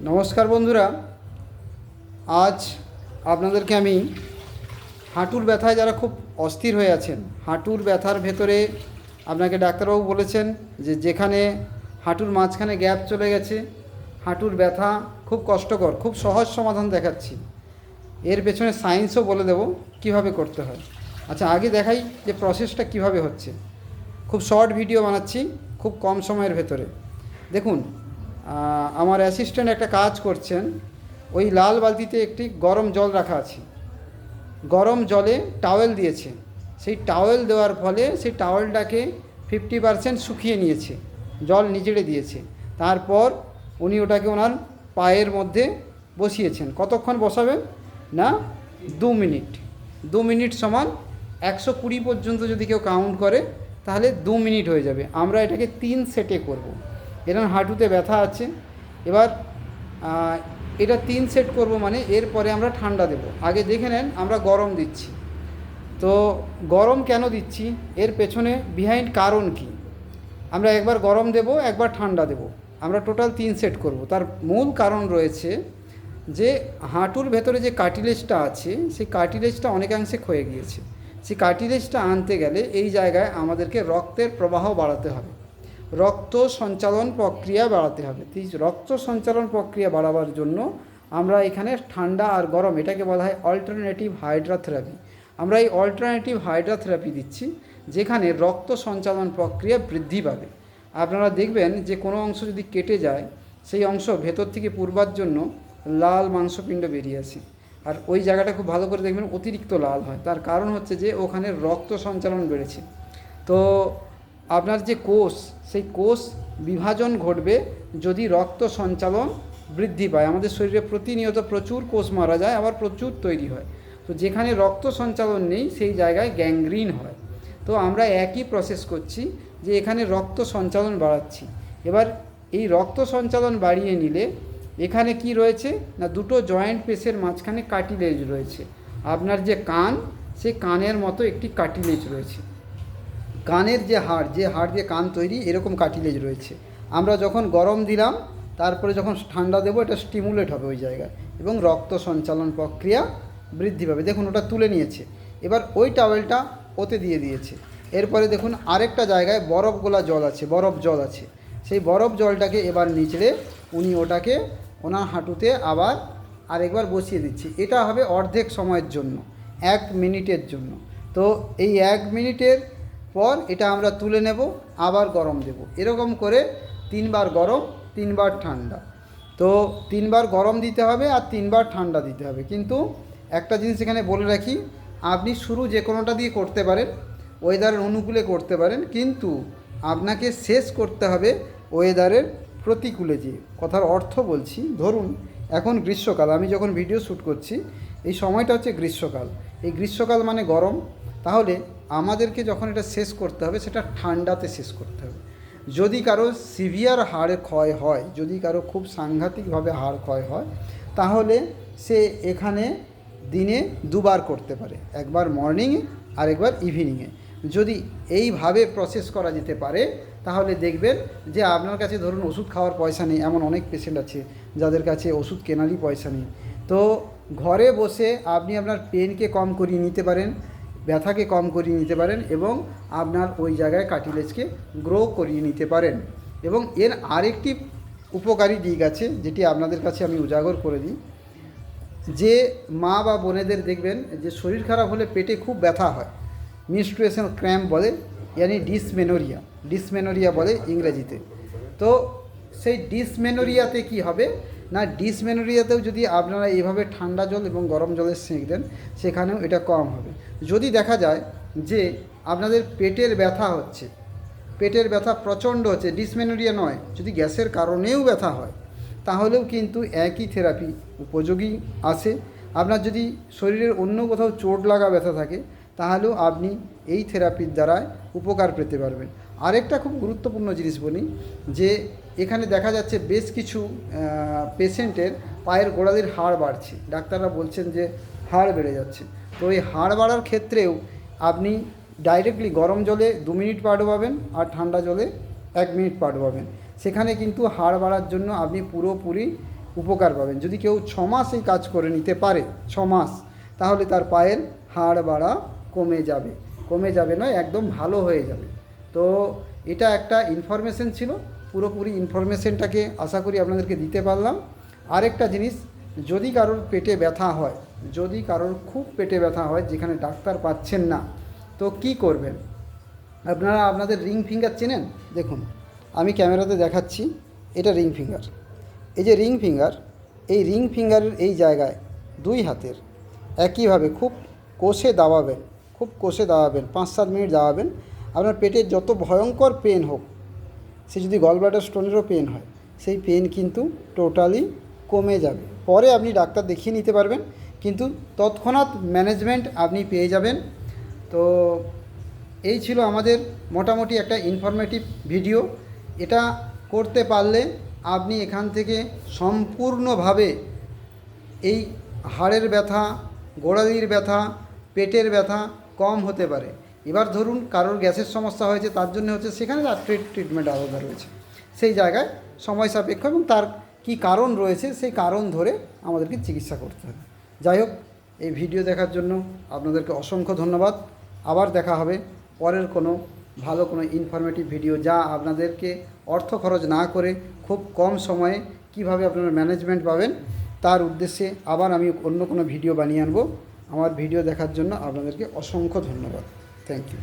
নমস্কার বন্ধুরা, আজ আপনাদেরকে আমি হাঁটুর ব্যথায় যারা খুব অস্থির হয়ে আছেন, হাঁটুর ব্যথার ভেতরে আপনাকে ডাক্তারবাবু বলেছেন যে যেখানে হাঁটুর মাঝখানে গ্যাপ চলে গেছে, হাঁটুর ব্যথা খুব কষ্টকর, খুব সহজ সমাধান দেখাচ্ছি। এর পেছনে সায়েন্সও বলে দেব কিভাবে করতে হয়। আচ্ছা, আগে দেখাই যে প্রসেসটা কিভাবে হচ্ছে। খুব শর্ট ভিডিও বানাচ্ছি খুব কম সময়ের ভেতরে। দেখুন, আমার অ্যাসিস্ট্যান্ট একটা কাজ করছেন। ওই লাল বালতিতে একটি গরম জল রাখা আছে, গরম জলে টাওয়েল দিয়েছে। সেই টাওয়েল দেওয়ার ফলে সেই টাওয়েলটাকে 50% শুকিয়ে নিয়েছে, জল নিচড়ে দিয়েছে। তারপর উনি ওটাকে ওনার পায়ের মধ্যে বসিয়েছেন। কতক্ষণ বসাবেন না, 2 মিনিট। 2 মিনিট সমান 120 পর্যন্ত যদি কেউ কাউন্ট করে তাহলে 2 মিনিট হয়ে যাবে। আমরা এটাকে 3 সেটে করব। এরকম হাঁটুতে ব্যথা আছে, এবার এটা 3 সেট করব, মানে এরপরে আমরা ঠান্ডা দেব। আগে দেখে নেন আমরা গরম দিচ্ছি। তো গরম কেন দিচ্ছি, এর পেছনে বিহাইন্ড কারণ কি। আমরা একবার গরম দেব, একবার ঠান্ডা দেব, আমরা টোটাল 3 সেট করব। তার মূল কারণ রয়েছে যে হাঁটুর ভেতরে যে কার্টিলেজটা আছে সেই কার্টিলেজটা অনেকাংশে ক্ষয়ে গিয়েছে। সেই কার্টিলেজটা আনতে গেলে এই জায়গায় আমাদেরকে রক্তের প্রবাহ বাড়াতে হবে, রক্ত সঞ্চালন প্রক্রিয়া বাড়াতে হবে। রক্ত সঞ্চালন প্রক্রিয়া বাড়াবার জন্য আমরা এখানে ঠান্ডা আর গরম, এটাকে বলা হয় অল্টারনেটিভ হাইড্রোথেরাপি। আমরা এই অল্টারনেটিভ হাইড্রোথেরাপি দিচ্ছি, যেখানে রক্ত সঞ্চালন প্রক্রিয়া বৃদ্ধি পাবে। আপনারা দেখবেন যে কোনো অংশ যদি কেটে যায়, সেই অংশ ভেতর থেকে পুরবার জন্য লাল মাংসপিণ্ড বেরিয়ে আসে। আর ওই জায়গাটা খুব ভালো করে দেখবেন অতিরিক্ত লাল হয়, তার কারণ হচ্ছে যে ওখানে রক্ত সঞ্চালন বেড়েছে। তো আপনার যে কোষ, সেই কোষ বিভাজন ঘটবে যদি রক্ত সঞ্চালন বৃদ্ধি পায়। আমাদের শরীরে প্রতিনিয়ত প্রচুর কোষ মারা যায়, আবার প্রচুর তৈরি হয়। তো যেখানে রক্ত সঞ্চালন নেই সেই জায়গায় গ্যাংগ্রিন হয়। তো আমরা একই প্রসেস করছি, যে এখানে রক্ত সঞ্চালন বাড়াচ্ছি। এবার এই রক্ত সঞ্চালন বাড়িয়ে নিলে এখানে কি রয়েছে না, দুটো জয়েন্ট পেসের মাঝখানে কার্টিলেজ রয়েছে। আপনার যে কান, সেই কানের মতো একটি কার্টিলেজ রয়েছে। কানের যে হাড় দিয়ে কান তৈরি, এরকম কার্টিলেজ রয়েছে। আমরা যখন গরম দিলাম, তারপরে যখন ঠান্ডা দেবো, এটা স্টিমুলেট হবে ওই জায়গায় এবং রক্ত সঞ্চালন প্রক্রিয়া বৃদ্ধি পাবে। দেখুন ওটা তুলে নিয়েছে, এবার ওই টাওয়েলটা ওতে দিয়ে দিয়েছে। এরপরে দেখুন আরেকটা জায়গায় বরফ গোলা জল আছে, বরফ জল আছে। সেই বরফ জলটাকে এবার নিচড়ে উনি ওটাকে ওনার হাঁটুতে আবার আরেকবার বসিয়ে দিচ্ছি। এটা হবে অর্ধেক সময়ের জন্য, 1 মিনিটের জন্য। তো এই 1 মিনিটের পর এটা আমরা তুলে নেব, আবার গরম দেব। এরকম করে 3 বার গরম, 3 বার ঠান্ডা। তো 3 বার গরম দিতে হবে আর 3 বার ঠান্ডা দিতে হবে। কিন্তু একটা জিনিস এখানে বলে রাখি, আপনি শুরু যে কোনোটা দিয়ে করতে পারেন, ওয়েদারের অনুকূলে করতে পারেন, কিন্তু আপনাকে শেষ করতে হবে ওয়েদারের প্রতিকূলে। যে কথার অর্থ বলছি, ধরুন এখন গ্রীষ্মকাল, আমি যখন ভিডিও শ্যুট করছি এই সময়টা হচ্ছে গ্রীষ্মকাল। এই গ্রীষ্মকাল মানে গরম। তাহলে আমাদেরকে যখন এটা শেষ করতে হবে, সেটা ঠান্ডাতে শেষ করতে হবে। যদি কারো সিভিয়ার হাড় ক্ষয় হয়, যদি কারো খুব সাংঘাতিকভাবে হাড় ক্ষয় হয়, তাহলে সে এখানে দিনে 2 বার করতে পারে, একবার মর্নিংয়ে আর একবার ইভিনিংয়ে। যদি এইভাবে প্রসেস করা যেতে পারে, তাহলে দেখবেন যে আপনার কাছে ধরুন ওষুধ খাওয়ার পয়সা নেই, এমন অনেক পেশেন্ট আছে যাদের কাছে ওষুধ কেনারই পয়সা নেই। তো ঘরে বসে আপনি আপনার পেনকে কম করিয়ে নিতে পারেন, ব্যথাকে কম করিয়ে নিতে পারেন, এবং আপনার ওই জায়গায় কার্টিলেজকে গ্রো করিয়ে নিতে পারেন। এবং এর আরেকটি উপকারী দিক আছে, যেটি আপনাদের কাছে আমি উজাগর করে দিই। যে মা বা বোনেদের দেখবেন যে শরীর খারাপ হলে পেটে খুব ব্যথা হয়, মিনস্ট্রুয়েশন ক্র্যাম্প বলে, ইয়ানি ডিসমেনোরিয়া বলে ইংরেজিতে। তো সেই ডিসমেনোরিয়াতে কি হবে না, ডিসমেনোরিয়াতেও যদি আপনারা এইভাবে ঠান্ডা জল এবং গরম জলের সেঁক দেন, সেখানেও এটা কম হবে। যদি দেখা যায় যে আপনাদের পেটের ব্যথা হচ্ছে, পেটের ব্যথা প্রচণ্ড হচ্ছে, ডিসমেনোরিয়া নয়, যদি গ্যাসের কারণেও ব্যথা হয়, তাহলেও কিন্তু একই থেরাপি উপযোগী আছে। আপনার যদি শরীরের অন্য কোথাও চোট লাগা ব্যথা থাকে, তাহলেও আপনি এই থেরাপির দ্বারায় উপকার পেতে পারবেন। আরেকটা খুব গুরুত্বপূর্ণ জিনিস বলি, যে এখানে দেখা যাচ্ছে বেশ কিছু পেশেন্টের পায়ের গোড়ালির হাড় বাড়ছে, ডাক্তাররা বলছেন যে হাড় বেড়ে যাচ্ছে। তো এই হাড় বাড়ার ক্ষেত্রেও আপনি ডাইরেক্টলি গরম জলে 2 মিনিট পা ডোবাবেন আর ঠান্ডা জলে 1 মিনিট পা ডোবাবেন। সেখানে কিন্তু হাড় বাড়ার জন্য আপনি পুরোপুরি উপকার পাবেন। যদি কেউ 6 মাস এই কাজ করে নিতে পারে, 6 মাস, তাহলে তার পায়ের হাড় বাড়া কমে যাবে, কমে যাবে নয়, একদম ভালো হয়ে যাবে। তো এটা একটা ইনফরমেশন ছিল, পুরোপুরি ইনফরমেশনটাকে আশা করি আপনাদেরকে দিতে পারলাম। আরেকটা জিনিস, যদি কারোর পেটে ব্যথা হয়, যদি কারোর খুব পেটে ব্যথা হয় যেখানে ডাক্তার পাচ্ছেন না, তো কি করবেন? আপনারা আপনাদের রিং ফিঙ্গার চেনেন? দেখুন, আমি ক্যামেরাতে দেখাচ্ছি, এটা রিং ফিঙ্গার। এই যে রিং ফিঙ্গার, এই রিং ফিঙ্গারের এই জায়গায় 2 হাতের একইভাবে খুব কষে দাবাবেন, খুব কষে দাবাবেন, 5-7 মিনিট দাবাবেন। আপনার পেটের যত ভয়ঙ্কর পেন হোক, সে যদি গলব্লাডার স্টোনেরও পেন হয়, সেই পেন কিন্তু টোটালি কমে যাবে। পরে আপনি ডাক্তার দেখিয়ে নিতে পারবেন, কিন্তু তৎক্ষণাৎ ম্যানেজমেন্ট আপনি পেয়ে যাবেন। তো এই ছিল আমাদের মোটামুটি একটা ইনফরমেটিভ ভিডিও। এটা করতে পারলে আপনি এখান থেকে সম্পূর্ণভাবে এই হাড়ের ব্যথা, গোড়ালির ব্যথা, পেটের ব্যথা কম হতে পারে। এবার ধরুন কারোর গ্যাসের সমস্যা হয়েছে, তার জন্য হচ্ছে, সেখানে তার ট্রিটমেন্ট আলাদা রয়েছে, সেই জায়গায় সময় সাপেক্ষ এবং তার কী কারণ রয়েছে সেই কারণ ধরে আমাদেরকে চিকিৎসা করতে হবে। যাই হোক, এই ভিডিও দেখার জন্য আপনাদেরকে অসংখ্য ধন্যবাদ। আবার দেখা হবে পরের কোনো ভালো কোনো ইনফরমেটিভ ভিডিও, যা আপনাদেরকে অর্থ খরচ না করে খুব কম সময়ে কিভাবে আপনারা ম্যানেজমেন্ট পাবেন তার উদ্দেশ্যে আবার আমি অন্য কোনো ভিডিও বানিয়ে আনবো। আমার ভিডিও দেখার জন্য আপনাদেরকে অসংখ্য ধন্যবাদ। Thank you.